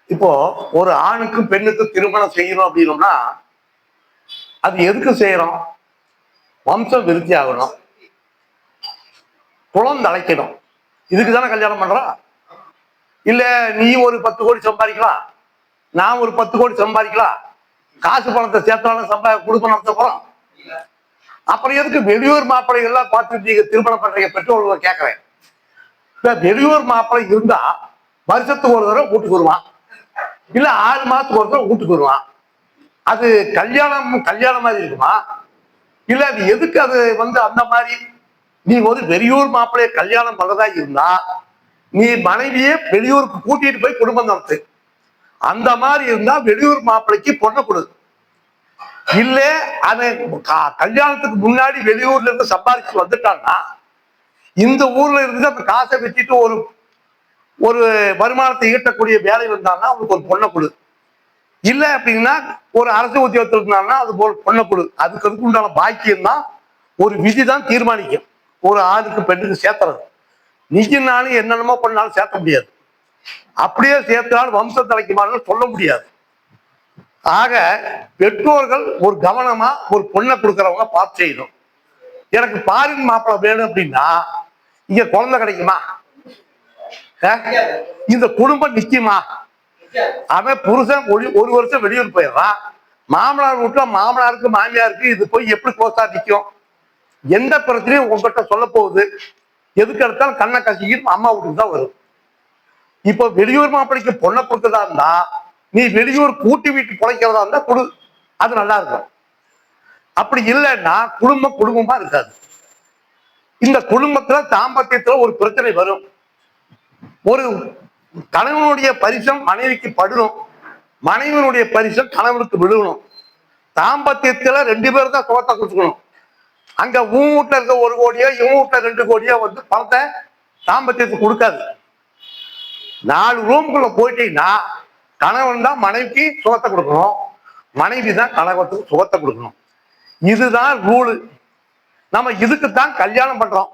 இப்போ ஒரு ஆணுக்கும் பெண்ணுக்கும் திருமணம் செய்யணும் அப்படின்னோம்னா அது எதுக்கு செய்யறோம்? வம்சம் விருத்தி ஆகணும், குழந்தை அழைக்கணும். இதுக்கு தானே கல்யாணம் பண்றோம். இல்ல நீ ஒரு 10 கோடி சம்பாதிக்கலாம், நான் ஒரு 10 கோடி சம்பாதிக்கலாம், காசு பணத்தை சேர்த்தாலும் குடும்பம் நடத்த போறோம். அப்புறம் எதுக்கு வெளியூர் மாப்பிள்ளைகள் எல்லாம் பார்த்துட்டு நீங்க திருமணம் பண்றீங்க? பெற்றோர்கள் கேட்கிறேன். வெளியூர் மாப்பிள்ளை இருந்தா வருஷத்துக்கு ஒரு தடவை வீட்டுக்கு வருவான், இல்ல 6 மாசத்துக்கு ஒரு தடவை வீட்டுக்கு வருவான். அது கல்யாணம் மாதிரி இருக்குமா? இல்ல அது எதுக்கு? அது அந்த மாதிரி நீ ஒரு வெளியூர் மாப்பிள்ளைய கல்யாணம் பண்றதா இருந்தா நீ மனைவியே வெளியூருக்கு கூட்டிட்டு போய் குடும்பம் நடத்து. அந்த மாதிரி இருந்தா வெளியூர் மாப்பிள்ளைக்கு பொண்ணை கொடு. இல்ல அது கல்யாணத்துக்கு முன்னாடி வெளியூர்ல இருந்து சம்பாதிச்சு வந்துட்டான்னா இந்த ஊர்ல இருந்து அந்த காசை வச்சுட்டு ஒரு வருமானத்தை ஈட்டக்கூடிய வேலை வந்தான்னா அவனுக்கு ஒரு பொண்ணை கொடு. இல்ல அப்படின்னா ஒரு அரசு உத்தியோகத்தில் இருந்தாங்கன்னா அது போல் பொண்ணை கொடு. அதுக்கு உண்டான பாக்கியம் தான் ஒரு விதி தான் தீர்மானிக்கும் ஒரு ஆணுக்கு பெண்ணுக்கு சேர்த்துறது. நீனாலும் என்னென்னமோ பண்ணாலும் சேர்த்த முடியாது, அப்படியே சேர்த்தாலும் வம்ச தலைக்குமாறு சொல்ல முடியாது. ஆக பெற்றோர்கள் ஒரு கவனமா ஒரு பொண்ணை கொடுக்கறவங்க பார்த்து செய்யணும். எனக்கு பாரின் மாப்பிள்ளை வேணும் அப்படின்னா இங்க குழந்தை கிடைக்குமா? இந்த குடும்பம் நிக்குமா? அவன் புருஷன் ஒரு வருஷம் வெளியூர் போயிடுறான், மாமனார் வீட்டுல மாமனாருக்கு மாமியாருக்கு இது போய் எப்படி க்ளோஸா நிற்கும்? எந்த பிரச்சனையும் உங்ககிட்ட சொல்ல போகுது? எதுக்கு எடுத்தாலும் கண்ணை கசிக்கிட்டு அம்மா வீட்டுக்கு தான் வரும். இப்போ வெளியூர் மாப்பிள்ளைக்கு பொண்ணை கொடுத்ததா இருந்தா நீ வெளியூர் கூட்டி வீட்டு பிழைக்கிறதா இருந்தா கொடு, அது நல்லா இருக்கும். அப்படி இல்லைன்னா குடும்பமா இருக்காது. இந்த குடும்பத்துல தாம்பத்தியத்துல ஒரு பிரச்சனை வரும். ஒரு கணவனுடைய பரிசம் மனைவிக்கு படணும், மனைவியினுடைய பரிசம் கணவனுக்கு விழுகணும். தாம்பத்தியத்துல 2 பேரும் தான் சோத்தை கொடுத்துக்கணும். அங்க உன் வீட்டுல இருக்க 1 கோடியோ இவன் வீட்டுல 2 கோடியோ பணத்தை தாம்பத்தியத்துக்கு கொடுக்காது. 4 ரூம்குள்ள போயிட்டீங்கன்னா கணவன் தான் மனைவிக்கு சுகத்தை கொடுக்கணும், மனைவி தான் கணவனுக்கு சுகத்தை கொடுக்கணும். இதுதான் ரூலு. நம்ம இதுக்குத்தான் கல்யாணம் பண்றோம்.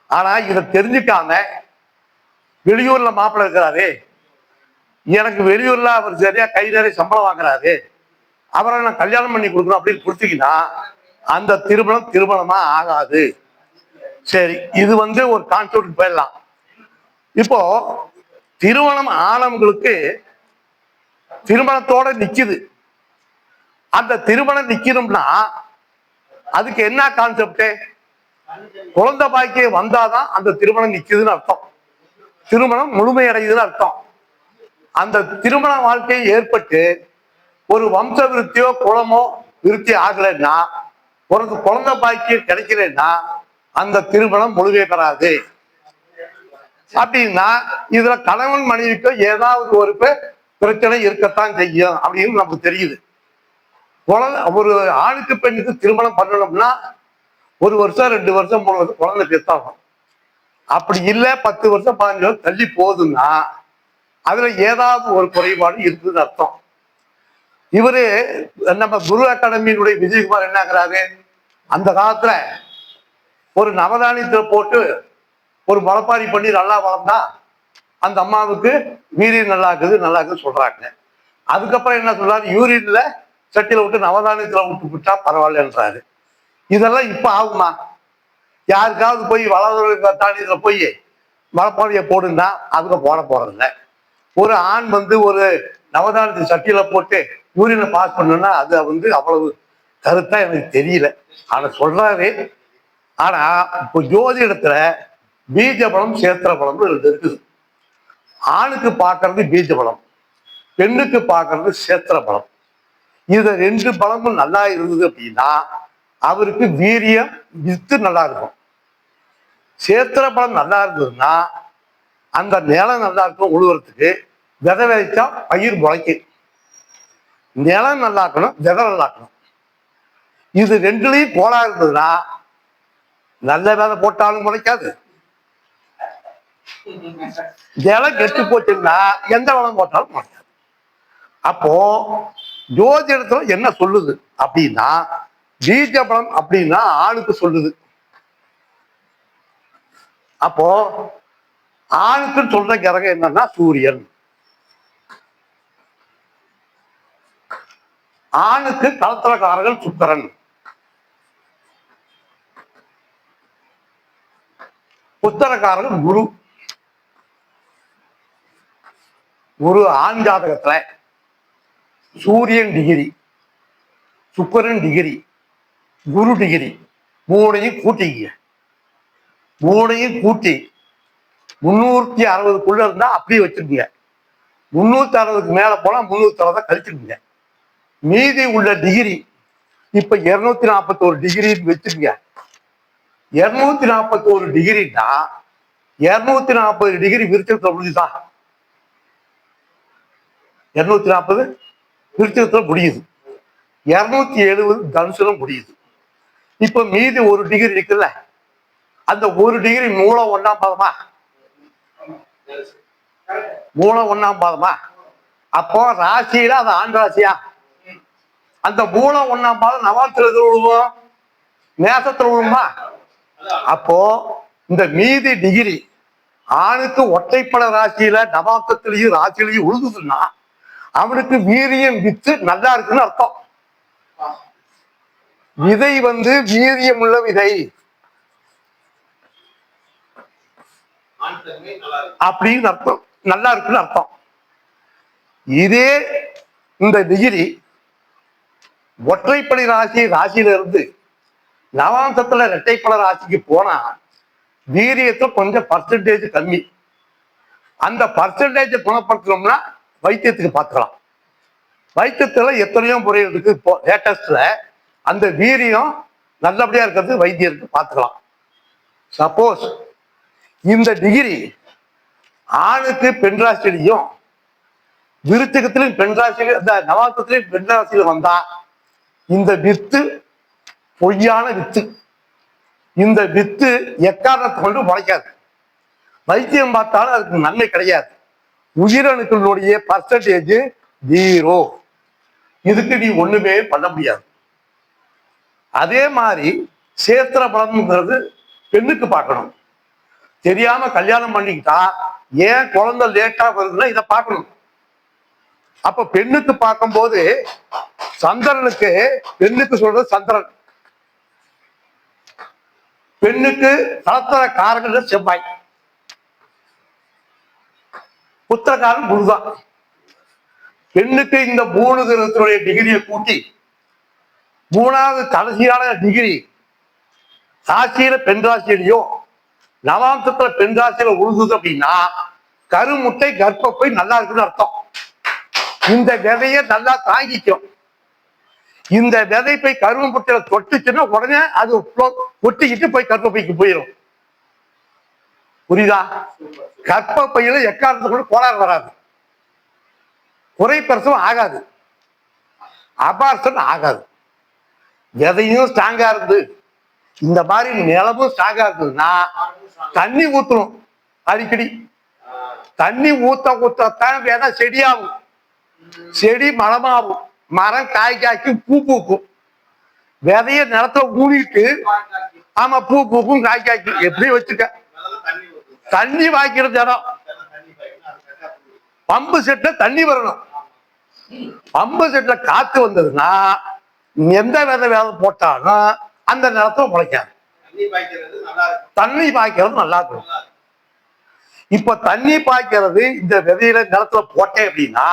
ஆனா இதை தெரிஞ்சுக்காம வெளியூர்ல மாப்பிள்ளை இருக்கிறாரு, எனக்கு வெளியூர்ல அவர் சரியா கை நிறைய சம்பளம் வாங்குறாரு, அவரை நான் கல்யாணம் பண்ணி கொடுக்கணும் அப்படின்னு கொடுத்தீங்கன்னா அந்த திருமணமா ஆகாது. சரி, இது ஒரு கான்செப்ட் போயிடலாம். இப்போ திருமணம் ஆனவங்களுக்கு திருமணத்தோட நிக்குது. அந்த திருமணம் நிக்கணும்னா அதுக்கு என்ன கான்செப்ட்? குழந்தை பாக்கியம் வந்தாதான் அந்த திருமணம் நிக்குதுன்னு அர்த்தம், திருமணம் முழுமையடையுதுன்னு அர்த்தம். அந்த திருமண வாழ்க்கை ஏற்பட்டு ஒரு வம்ச விருத்தியோ குலமோ விருத்தி ஆகலைன்னா, உனக்கு குழந்தை பாக்கியம் கிடைக்கலன்னா அந்த திருமணம் முழுமை பெறாது. அப்படின்னா இதுல கணவன் மனைவிக்கு ஏதாவது ஒரு பிரச்சனை இருக்கத்தான் செய்யும் அப்படின்னு நமக்கு தெரியுது. ஒரு ஆணுக்கு பெண்ணுக்கு திருமணம் பண்ணணும்னா 1 வருஷம் 2 வருஷம் 3 வருஷம் குழந்தை பெற்றாகும். அப்படி இல்லை 10 வருஷம் 15 வருஷம் தள்ளி போகுதுன்னா அதுல ஏதாவது ஒரு குறைபாடு இருக்குதுன்னு அர்த்தம். இவரு நம்ம குரு அகாடமியினுடைய விஜயகுமார் என்னங்கிறாரு, அந்த காலத்துல ஒரு நவதானியத்துல போட்டு ஒரு முளைப்பாரி பண்ணி நல்லா வளர்ந்தா அந்த அம்மாவுக்கு வீரியம் நல்லா இருக்குதுன்னு சொல்றாங்க. அதுக்கப்புறம் என்ன சொல்றாரு, யூரின்ல சட்டியில விட்டு நவதானியத்துல விட்டா பரவாயில்லன்றாரு. இதெல்லாம் இப்ப ஆகுமா? யாருக்காவது போய் வளர்ந்த தானியத்துல போய் மலைப்பாடியை போடுன்னா அதுக்கு போட போறதில்லை. ஒரு ஆண் ஒரு நவதானியத்தை சட்டியில போட்டு யூரினை பாஸ் பண்ணணும்னா அது அவ்வளவு கருத்தா எனக்கு தெரியல. ஆனா சொல்றாரு. ஆனா இப்போ ஜோதிடத்துல பீஜ பலம் சேத்திர பலம் 2 இருக்குது. ஆணுக்கு பார்க்கறது பீஜ பலம், பெண்ணுக்கு பார்க்கறது சேத்திர பலம். இது 2 பலமும் நல்லா இருந்தது அப்படின்னா அவருக்கு வீரியம் வித்து நல்லா இருக்கும். சேத்திர பலம் நல்லா இருந்ததுன்னா அந்த நிலம் நல்லா இருக்கும், உழுவுறதுக்கு விதை விதைச்சா பயிர் முளைக்கும். நிலம் நல்லா இருக்கணும், விதை நல்லா இருக்கணும். இது 2லயும் கோலா இருந்ததுன்னா நல்ல விதை போட்டாலும் முளைக்காது, நிலம் கெட்டு போச்சுன்னா எந்த வளம் போட்டாலும் முளைக்காது. அப்போ ஜோதிடத்துல என்ன சொல்லுது அப்படின்னா, பீஜ பலம் அப்படின்னா ஆணுக்கு சொல்லுது. அப்போ ஆணுக்கு சொல்ற கிரகம் என்னன்னா சூரியன். ஆணுக்கு களத்திரக்காரர்கள் சுக்கிரன், உத்தரக்காரர்கள் குரு. ஒரு ஆண் ஜாதகத்துல சூரியன் டிகிரி, சுக்கிரன் டிகிரி, குரு டிகிரி மூணையும் கூட்டிங்க. மூணையும் கூட்டி 360 இருந்தா அப்படியே வச்சிருக்கீங்க. 360 மேல போனா 360 கழிச்சிருக்கீங்க. மீதி உள்ள டிகிரி இப்ப 241 டிகிரி வச்சிருக்கீங்க. 241 டிகிரினா 240 டிகிரி விருச்சத்துல முடிஞ்சுதா? 240 விருச்சத்துல முடியுது. 270 தனுசுல முடியுது. இப்ப மீதி ஒரு டிகிரி இருக்குல்ல, அந்த ஒரு டிகிரி மூலம் 1ஆம் பாதமா? மூலம் 1ஆம் பாதமா? அப்போ ராசியில அது ஆண் ராசியா? அந்த மூலம் 1ஆம் பாதம் நவாத்துல விழுவோம், நேசத்துல விழுமா? அப்போ இந்த மீதி டிகிரி ஆணுக்கு ஒற்றைப்பட ராசியில நவாக்கத்திலையும் ராசியிலையும் உழுதுன்னா அவனுக்கு வீரியம் வித்து நல்லா இருக்குன்னு அர்த்தம். விதை வீரியம் உள்ள விதை அப்படின்னு அர்த்தம், நல்லா இருக்குன்னு அர்த்தம். இதே இந்த டிகிரி ஒற்றைப்படை ராசியில இருந்து நவாம்சத்துல இரட்டைப்பட ராசிக்கு போனா வீரியத்துல கொஞ்சம் பர்சன்டேஜ் கம்மி. அந்த பர்சன்டேஜ் குணப்படுத்தணும்னா வைத்தியத்துக்கு பார்த்துக்கலாம். வைத்தியத்துல எத்தனையோ முறை இருக்கு. இப்போ லேட்டஸ்ட்ல அந்த வீரியம் நல்லபடியா இருக்கிறது வைத்தியருக்கு பார்த்துக்கலாம். சப்போஸ் இந்த டிகிரி ஆணுக்கு பெண் ராசியிலையும் விருச்சகத்திலும் பெண் ராசியிலும் இந்த நவாக்கத்திலையும் பெண் ராசியில வந்தா இந்த வித்து பொய்யான வித்து. இந்த வித்து எக்காரணத்தை கொண்டு முளைக்காது. வைத்தியம் பார்த்தாலும் அதுக்கு நன்மை கிடையாது. உயிரணுக்களுடைய பர்சன்டேஜ் 0. இதுக்கு நீ ஒண்ணுமே பண்ண முடியாது. அதே மாதிரி சேத்திர பலம்ங்கிறது பெண்ணுக்கு பார்க்கணும். தெரியாம கல்யாணம் பண்ணிக்கிட்டா ஏன் குழந்தை லேட்டா வருதுன்னா இதை பார்க்கணும். அப்ப பெண்ணுக்கு பார்க்கும்போது சந்திரனுக்கு, பெண்ணுக்கு சொல்றது சந்திரன், பெண்ணுக்கு களத்திர காரகங்கள் செவ்வாய், புத்திரக்காரன் குருதான். பெண்ணுக்கு இந்த 3 கிரகத்தினுடைய டிகிரியை கூட்டி 3வது கடைசியான டிகிரி ராசியில பெண் ராசியிலையோ நவாம்சத்துல பெண் ராசியில உழுதுது அப்படின்னா கருமுட்டை கர்ப்பப்பை நல்லா இருக்குன்னு அர்த்தம். இந்த விதைய நல்லா தாங்கிக்கும். இந்த விதை போய் கருமுட்டையில தொட்டுச்சுன்னா உடனே அது ஒட்டிக்கிட்டு போய் கர்ப்பப்பைக்கு போயிடும். புரியுதா? கர்ப்பப்பையில எக்காரணத்துக்கு கூட கோளாறு வராது, குறை பிரசவம் ஆகாது, அபார்சன் ஆகாது. விதையும் ஸ்ட்ராங்கா இருந்து இந்த மாதிரி நிலமும் ஸ்ட்ராங்கா இருந்ததுன்னா தண்ணி ஊத்தணும். அடிக்கடி தண்ணி ஊத்தத்தான் விதை செடியாகும், செடி மரமாகும், மரம் காய் காய்க்கும், பூ பூக்கும். விதைய நிலத்துல ஊனிட்டு ஆமா பூ பூக்கும், காய் காய்க்கும். எப்படி வச்சுக்க? தண்ணி வாய்க்கிற இடம். பம்பு செட்ல தண்ணி வரணும். பம்பு செட்ல காத்து வந்ததுன்னா எந்த விதை போட்டாலும் அந்த நிலத்துல முளைக்காது. தண்ணி பாய்க்கிறது நல்லா இருக்கும். இப்ப தண்ணி பாய்க்கிறது இந்த விதையில நிலத்துல போட்டேன் அப்படின்னா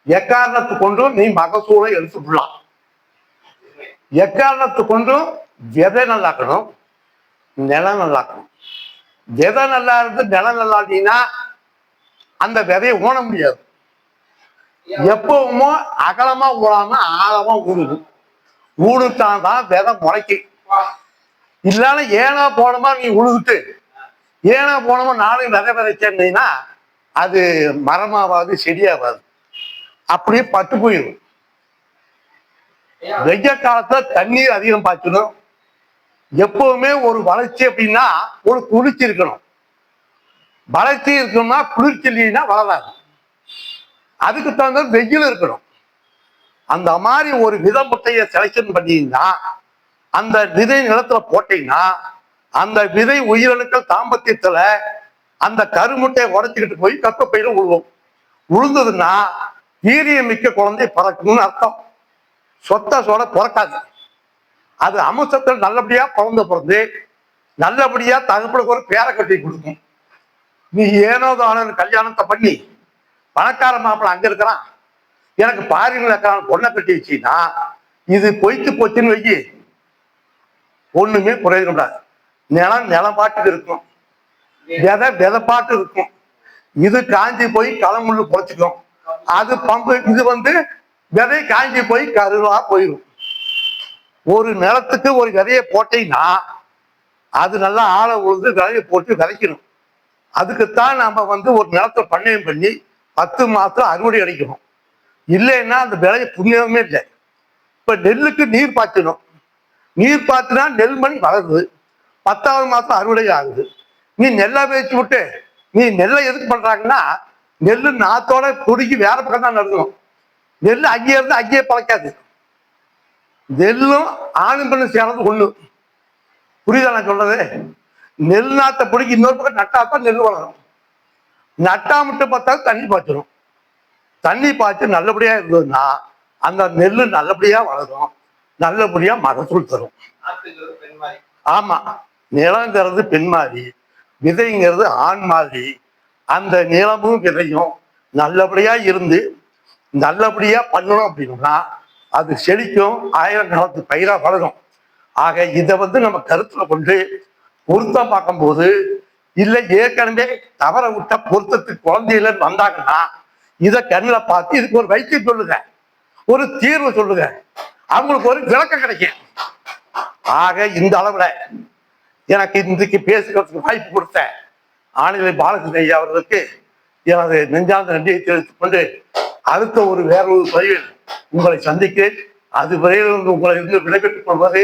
எக்காரணத்து கொண்டும் நீ மகசூலை எடுத்துக்கலாம். எக்காரணத்து கொண்டும் விதை நல்லாக்கணும், நிலம் நல்லாக்கணும். விதை நல்லா இருந்து நிலம் நல்லாட்டீங்கன்னா அந்த விதையை ஊன முடியாது. எப்பவுமோ அகலமா ஊடாம ஆழமா ஊடுது. ஊடுத்தான் தான் விதை முளைக்கும். இல்லைன்னா ஏனா போனமா நீ உழுதுட்டு ஏனா போனமா நானும் விதை விதைச்சேன்னா அது மரமாவாது, செடியாவாது, அப்படியே பட்டு போயிடும். வெய்ய காலத்துல தண்ணீர் அதிகம் பாய்ச்சணும். எப்பவுமே ஒரு வளர்ச்சி அப்படின்னா ஒரு குளிர்ச்சி இருக்கணும். வளர்ச்சி இருக்கணும்னா குளிர்ச்சி இல்லைன்னா வளராது. அதுக்கு தகுந்த வெயில் இருக்கணும். அந்த மாதிரி ஒரு வித முட்டையை செலக்ஷன் பண்ணீங்கன்னா அந்த விதை நிலத்துல போட்டீங்கன்னா அந்த விதை உயிரணுக்கள் தாம்பத்தியத்துல அந்த கருமுட்டையை உடைச்சுக்கிட்டு போய் கர்ப்பப்பையில உழுவும். உழுந்ததுன்னா வீரியம் மிக்க குழந்தை பறக்கணும்னு அர்த்தம். சொத்த சோட பிறக்காது. அது அம்சத்தில் நல்லபடியா பிறந்து நல்லபடியா தகப்பனுக்கு ஒரு பேரை கட்டி கொடுக்கும். நீ ஏனோதான கல்யாணத்தை பண்ணி பணக்கார மாப்பிள்ள அங்க இருக்கிறான், எனக்கு பாரியில் இருக்கிறான் பொண்ணை கட்டி வச்சுன்னா இது பொய்த்து போச்சுன்னு வைக்கி ஒண்ணுமே குறையிடாது. நிலம் பாட்டுக்கு இருக்கும், விதை பாட்டு இருக்கும். இது காஞ்சி போய் களமுள்ளு பொழைச்சிக்கும். அது பம்பு இது விதை காஞ்சி போய் கருவா போயிடும். ஒரு நிலத்துக்கு ஒரு விதையை போட்டீங்கன்னா அது நல்லா ஆழ உழுது விதையை போட்டு விதைக்கணும். அதுக்குத்தான் நம்ம ஒரு நிலத்தை பண்ணையம் பண்ணி 10 மாசம் அறுவடை அடிக்கணும். இல்லைன்னா அந்த விலையை புண்ணியமே இல்லை. இப்ப நெல்லுக்கு நீர் பாய்ச்சணும். நீர் பாய்ச்சினா நெல்மணி வளருது, 10வது மாசம் அறுவடை ஆகுது. நீ நெல்லை வச்சு விட்டு நீ நெல்லை எதுக்கு பண்றாங்கன்னா நெல்லு நாத்தோட பொறுக்கி வேற பக்கம் தான் நடக்கணும். நெல் அங்கேயே இருந்து அங்கேயே பழக்காது. நெல்லும் ஆணும் பெண்ணும் சேர்ந்து ஒண்ணு. புரியுதா நான் சொல்றது? நெல் நாத்தை பிடிக்கி இன்னொரு பக்கம் நட்டாத்தான் நெல் வளரும். நட்டா மட்டும் பார்த்தா தண்ணி பாய்ச்சிடும். தண்ணி பாய்ச்சி நல்லபடியா இருந்ததுன்னா அந்த நெல் நல்லபடியா வளரும், நல்லபடியா மகசூல் தரும். ஆமா, நிலங்கிறது பெண் மாதிரி, விதைங்கிறது ஆண் மாதிரி. அந்த நிலமும் விதையும் நல்லபடியா இருந்து நல்லபடியா பண்ணணும் அப்படின்னா அது செழிக்கும், 1000 காலத்து பயிரா வளரும். ஆக இதை நம்ம கருத்துல கொண்டு பொருத்தம் பார்க்கும்போது, இல்லை ஏற்கனவே தவற விட்ட பொருத்தத்துக்கு குழந்தையில வந்தாங்கன்னா இதை கண்ணில் பார்த்து இதுக்கு ஒரு வைத்தியம் சொல்லுங்க, ஒரு தீர்வு சொல்லுங்க, அவங்களுக்கு ஒரு விளக்கம் கிடைக்கும். ஆக இந்த அளவுல எனக்கு இன்றைக்கு பேசுகிறதுக்கு வாய்ப்பு கொடுத்த ஆணையை பாலகிருஷ்ண ஐயா அவர்களுக்கு எனது நெஞ்சார்ந்த நன்றியை தெரிவித்துக் கொண்டு அடுத்த வேறொரு பதிவில் உங்களை சந்திக்கிறேன். அது வரையில் உங்களை இருந்து விடைபெற்றுக் கொள்வது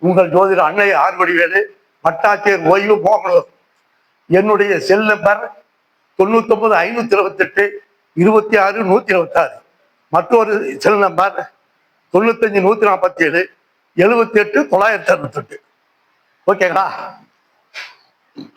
உங்கள் ஜோதிடர் அன்னை ஆர்வடிவேலு, வட்டாட்சியர் ஓய்வு மோகனூர். என்னுடைய செல் நம்பர் 99 528 26 126. மற்றொரு செல் நம்பர் 95 147 78 968. ஓகேங்களா?